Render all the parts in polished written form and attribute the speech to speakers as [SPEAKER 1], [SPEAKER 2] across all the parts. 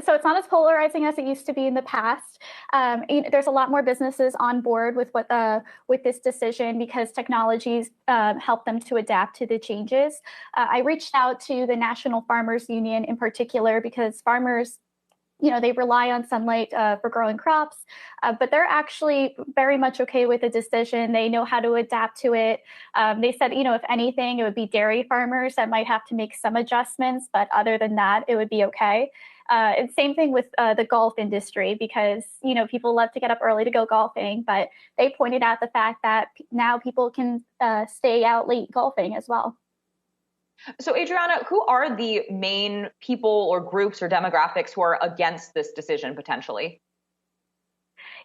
[SPEAKER 1] So it's not as polarizing as it used to be in the past. There's a lot more businesses on board with this decision because technologies help them to adapt to the changes. I reached out to the National Farmers Union in particular because farmers, they rely on sunlight for growing crops, but they're actually very much okay with the decision. They know how to adapt to it. They said, if anything, it would be dairy farmers that might have to make some adjustments, but other than that, it would be okay. And same thing with the golf industry, because, people love to get up early to go golfing, but they pointed out the fact that now people can stay out late golfing as well.
[SPEAKER 2] So, Adriana, who are the main people or groups or demographics who are against this decision potentially?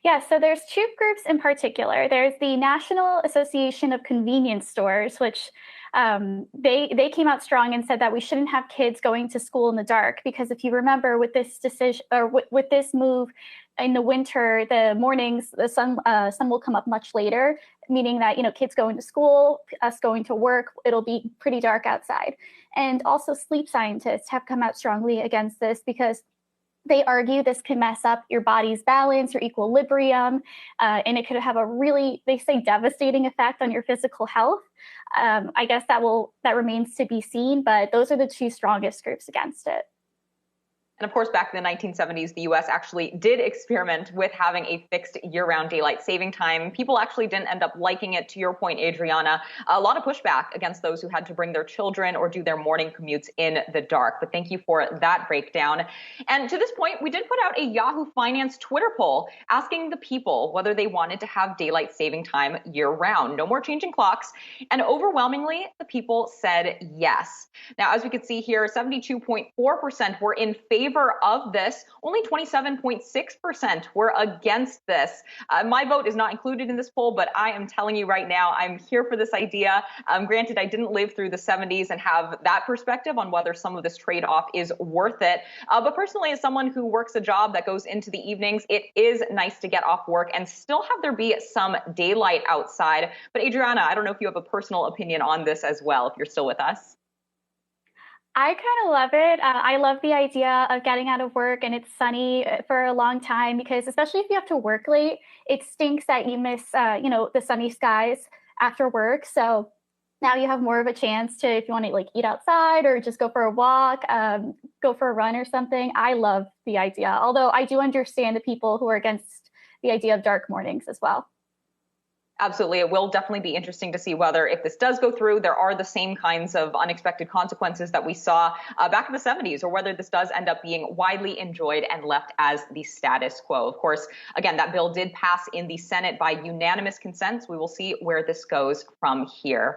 [SPEAKER 1] Yeah, so there's two groups in particular. There's the National Association of Convenience Stores, which they came out strong and said that we shouldn't have kids going to school in the dark, because if you remember, with this decision or with this move in the winter, the mornings, the sun will come up much later, meaning that kids going to school, us going to work, it'll be pretty dark outside. And also sleep scientists have come out strongly against this because they argue this can mess up your body's balance, your equilibrium, and it could have a really, they say, devastating effect on your physical health. I guess that remains to be seen, but those are the two strongest groups against it.
[SPEAKER 2] And of course, back in the 1970s, the U.S. actually did experiment with having a fixed year-round daylight saving time. People actually didn't end up liking it. To your point, Adriana, a lot of pushback against those who had to bring their children or do their morning commutes in the dark. But thank you for that breakdown. And to this point, we did put out a Yahoo Finance Twitter poll asking the people whether they wanted to have daylight saving time year-round. No more changing clocks. And overwhelmingly, the people said yes. Now, as we can see here, 72.4% were in favor of this. Only 27.6% were against this. My vote is not included in this poll, but I am telling you right now, I'm here for this idea. Granted, I didn't live through the 70s and have that perspective on whether some of this trade-off is worth it. But personally, as someone who works a job that goes into the evenings, it is nice to get off work and still have there be some daylight outside. But Adriana, I don't know if you have a personal opinion on this as well, if you're still with us.
[SPEAKER 1] I kind of love it. I love the idea of getting out of work and it's sunny for a long time, because especially if you have to work late, it stinks that you miss, the sunny skies after work. So now you have more of a chance to, if you want to eat outside or just go for a walk, go for a run or something. I love the idea, although I do understand the people who are against the idea of dark mornings as well.
[SPEAKER 2] Absolutely. It will definitely be interesting to see whether, if this does go through, there are the same kinds of unexpected consequences that we saw back in the 70s, or whether this does end up being widely enjoyed and left as the status quo. Of course, again, that bill did pass in the Senate by unanimous consent. We will see where this goes from here.